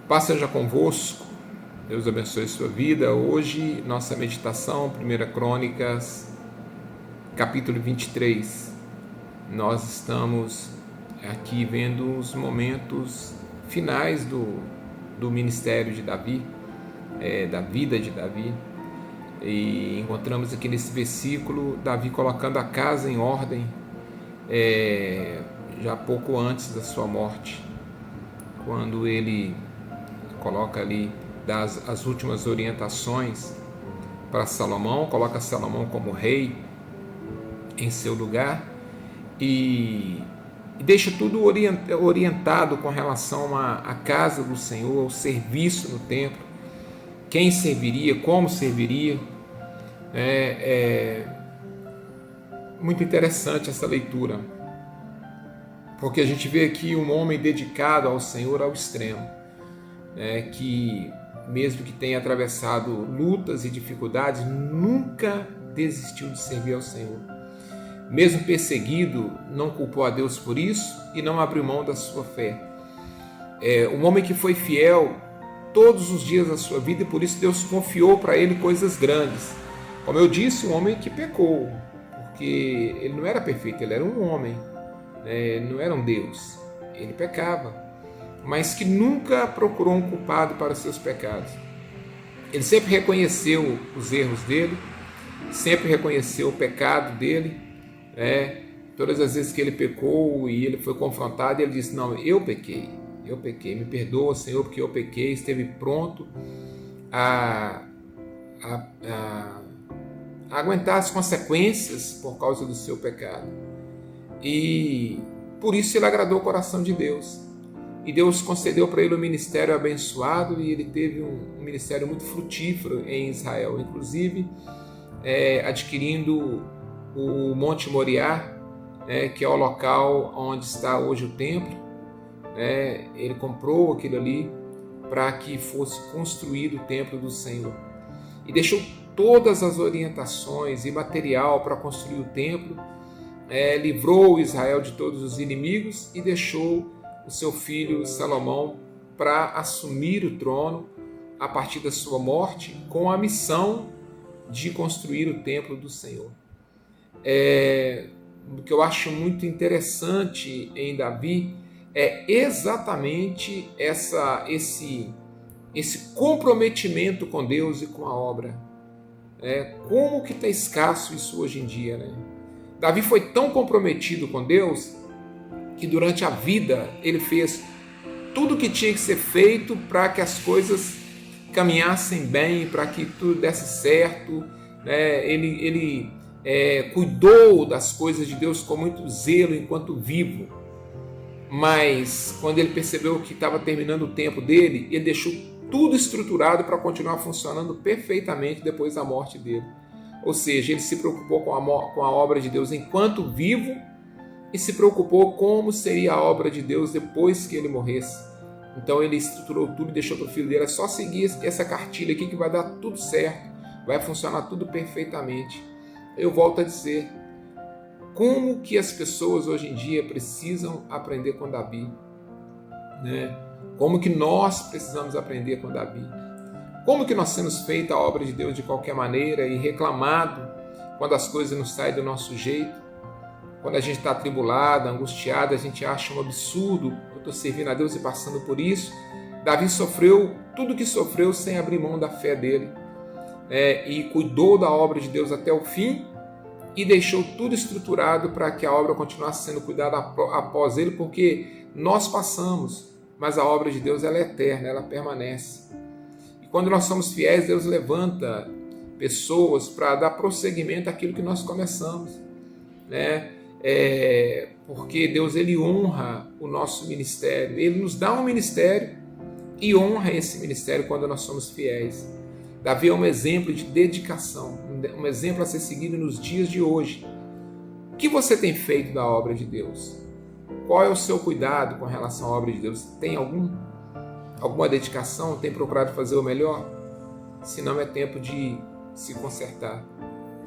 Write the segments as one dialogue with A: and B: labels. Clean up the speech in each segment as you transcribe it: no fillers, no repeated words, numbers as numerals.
A: Paz seja convosco, Deus abençoe sua vida. Hoje, nossa meditação, 1 Crônicas, capítulo 23. Nós estamos aqui vendo os momentos finais do ministério de Davi, da vida de Davi. E encontramos aqui nesse versículo Davi colocando a casa em ordem, já pouco antes da sua morte, quando ele coloca ali as últimas orientações para Salomão, coloca Salomão como rei em seu lugar e deixa tudo orientado com relação à casa do Senhor, ao serviço no templo, quem serviria, como serviria. É muito interessante essa leitura, porque a gente vê aqui um homem dedicado ao Senhor ao extremo, que mesmo que tenha atravessado lutas e dificuldades, nunca desistiu de servir ao Senhor. Mesmo perseguido, não culpou a Deus por isso e não abriu mão da sua fé. Um homem que foi fiel todos os dias da sua vida, e por isso Deus confiou para ele coisas grandes. Como eu disse, um homem que pecou, porque ele não era perfeito, ele era um homem, não era um Deus, ele pecava, mas que nunca procurou um culpado para os seus pecados. Ele sempre reconheceu os erros dele, sempre reconheceu o pecado dele, todas as vezes que ele pecou e ele foi confrontado, ele disse: não, eu pequei, me perdoa, Senhor, porque eu pequei. Esteve pronto a aguentar as consequências por causa do seu pecado, e por isso ele agradou o coração de Deus. E Deus concedeu para ele um ministério abençoado, e ele teve um ministério muito frutífero em Israel, inclusive adquirindo o Monte Moriá, que é o local onde está hoje o templo. Ele comprou aquilo ali para que fosse construído o templo do Senhor, e deixou todas as orientações e material para construir o templo, livrou Israel de todos os inimigos e deixou o seu filho Salomão para assumir o trono a partir da sua morte, com a missão de construir o templo do Senhor. O que eu acho muito interessante em Davi é exatamente esse comprometimento com Deus e com a obra. Como que está escasso isso hoje em dia, né? Davi foi tão comprometido com Deus que durante a vida ele fez tudo o que tinha que ser feito para que as coisas caminhassem bem, para que tudo desse certo. Ele cuidou das coisas de Deus com muito zelo enquanto vivo, mas quando ele percebeu que estava terminando o tempo dele, ele deixou tudo estruturado para continuar funcionando perfeitamente depois da morte dele. Ou seja, ele se preocupou com a obra de Deus enquanto vivo, e se preocupou como seria a obra de Deus depois que ele morresse. Então ele estruturou tudo e deixou para o filho dele: é só seguir essa cartilha aqui que vai dar tudo certo, vai funcionar tudo perfeitamente. Eu volto a dizer, como que as pessoas hoje em dia precisam aprender com Davi, Como que nós precisamos aprender com Davi? Como que nós temos feito a obra de Deus de qualquer maneira e reclamado quando as coisas não saem do nosso jeito? Quando a gente está atribulado, angustiado, a gente acha um absurdo: eu estou servindo a Deus e passando por isso. Davi sofreu tudo que sofreu sem abrir mão da fé dele, e cuidou da obra de Deus até o fim, e deixou tudo estruturado para que a obra continuasse sendo cuidada após ele, porque nós passamos, mas a obra de Deus ela é eterna, ela permanece. E quando nós somos fiéis, Deus levanta pessoas para dar prosseguimento àquilo que nós começamos, porque Deus ele honra o nosso ministério, ele nos dá um ministério e honra esse ministério quando nós somos fiéis. Davi é um exemplo de dedicação, um exemplo a ser seguido nos dias de hoje. O que você tem feito da obra de Deus? Qual é o seu cuidado com relação à obra de Deus? Tem alguma dedicação? Tem procurado fazer o melhor? Se não, é tempo de se consertar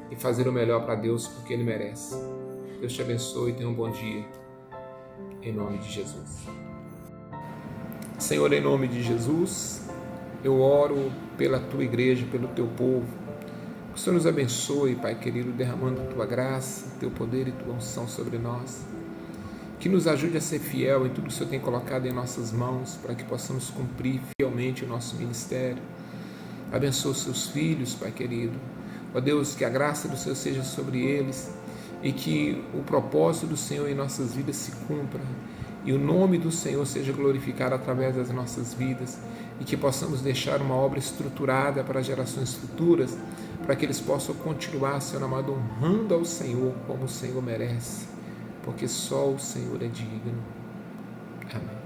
A: e fazer o melhor para Deus, porque Ele merece. Deus te abençoe e tenha um bom dia. Em nome de Jesus. Senhor, em nome de Jesus, eu oro pela tua igreja, pelo teu povo. Que o Senhor nos abençoe, Pai querido, derramando tua graça, teu poder e tua unção sobre nós. Que nos ajude a ser fiel em tudo que o Senhor tem colocado em nossas mãos, para que possamos cumprir fielmente o nosso ministério. Abençoa os seus filhos, Pai querido. Ó Deus, que a graça do Senhor seja sobre eles e que o propósito do Senhor em nossas vidas se cumpra e o nome do Senhor seja glorificado através das nossas vidas e que possamos deixar uma obra estruturada para gerações futuras, para que eles possam continuar, Senhor amado, honrando ao Senhor como o Senhor merece, porque só o Senhor é digno. Amém.